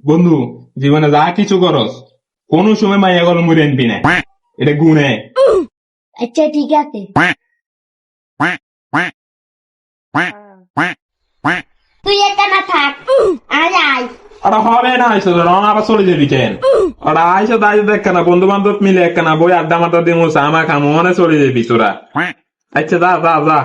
বন্ধু, জীবনে যা কিছু করস কোন সময় মাইয়া গল মুড়ে আনবি না, এটা গুণে। আচ্ছা ঠিক আছে। তুই এখানে থাক, আয় আয়। ওরা হবে না আইসো রং আবার চলে যাবি কেন? ওরা আইসো তাই দেখ না, বন্ধু বান্ধব মিলে একখানা বই আড্ডা মাড্ডা দিয়ে মুসা আমা খামো মনে চলে যাবি তোরা। আচ্ছা যা যা যা।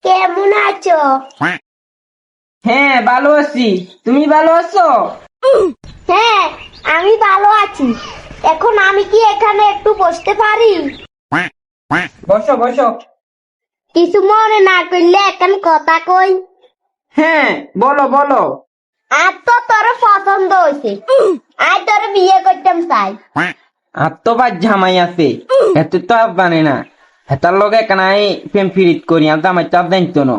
কেমন আছো? হ্যাঁ ভালো আছি, তুমি ভালো আছো? হ্যাঁ আমি ভালো আছি। এখন আমি কি এখানে একটু বসতে পারি? বসো বসো। কিছু মনে না করলে এখন কথা কই। হ্যাঁ বলো বলো। আর তো তোর পছন্দ হয়েছে, আর তোর বিয়ে করতাম চাই। আর তো বাদ জামাই আছে, এত তো আর জানে না। হেতার লগে কানাই প্রেম ফিরিত করি আর জামাই তো আর জানতো না।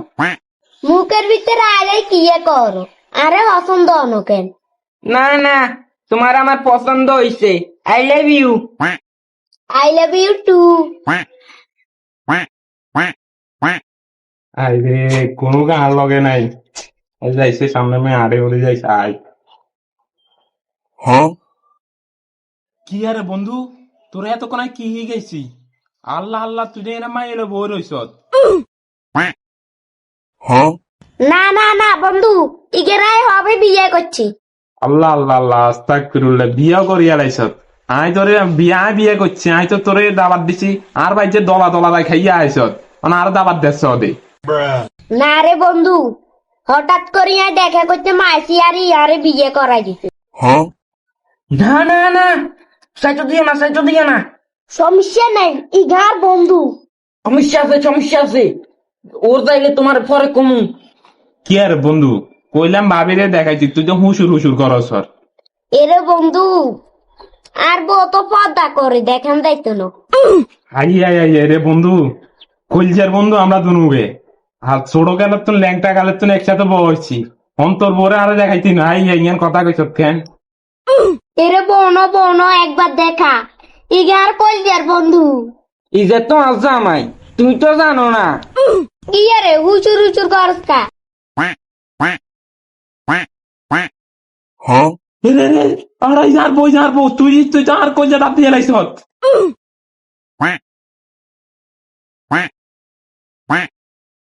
মুখের ভিতরে আইলে কি করো, আরে পছন্দ হনো কেন? না না, তোমার আমার পছন্দ হইছে। I love you. I love you too. আই রে, কোনো গান লগে নাই। যাইছে সামনে মেয়ে আড়ে বলে যাইছে আয়। কি আরে বন্ধু, তোরা এতক্ষণ কি হয়ে গেছি? আল্লাহ আল্লাহ, তুই না মাই এলো বই রইস। না না না বন্ধু, ইগেরাই হবে বিয়ে করছি। আল্লাহ আল্লাহ আল্লাহ, আস্তাগফিরুল্লাহ, বিয়া করিয়া লাইছত। আই তোরে বিয়ে করছি, আই তো তোরে দাবাত দিছি, আর ভাই যে দলা দলা ভাই খাইয়া আইছত, মানে আর দাবাত দেশ দে। না রে বন্ধু, হঠাৎ করিয়া দেখা করতে মাসি আর ইয়ারে বিয়ে করাই দিতে। না না না, সাইটো দিও না, সাইটো দিও না। সমস্যা নাই, ইঘার বন্ধু। সমস্যা আছে, সমস্যা আছে। ওর যাইলে তোমার পরে কমু। কি আর বন্ধু, কইলাম ভাবিরে দেখাইছি, তুই তো হুসুর হুসুর করস। এরে বন্ধু, আর বউ তো পর্দা করে দেখান যাইতো না। হাই হাই হাই রে বন্ধু, কলজার বন্ধু আমরা দুনুবে। আর ছোট গেলের তো ল্যাংটা গেলের তো একসাথে বসছি, অন্তর বোরে আরো দেখাইতি না। হাই হাই ইয়ান কথা কইছ কেন? এরে বোনো বোনো একবার দেখা, ইঘার কলজার বন্ধু। ইজে তো আর জামাই, তুমি তো জানো না। কি আরে হুচুর হুচুর করস কা? রে রে, আর যার বই তুই তুই তো আর কলজা দাঁত দিয়ে লাইছ।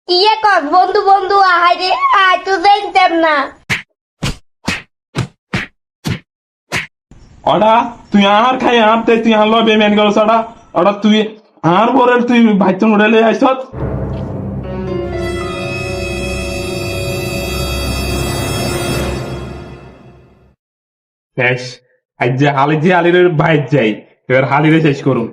কি কস বন্ধু বন্ধু, আহাই রে আয় তো জানতাম না। ওটা তুই আর খাই আর তুই আর লবে মেন করছ। ওটা ওটা তুই আর পরের তুই ভাইতন উড়ালে আইছ। শেষ। আজ যে হালি যে হালির বাইর যাই, এবার হালিরে শেষ করুন।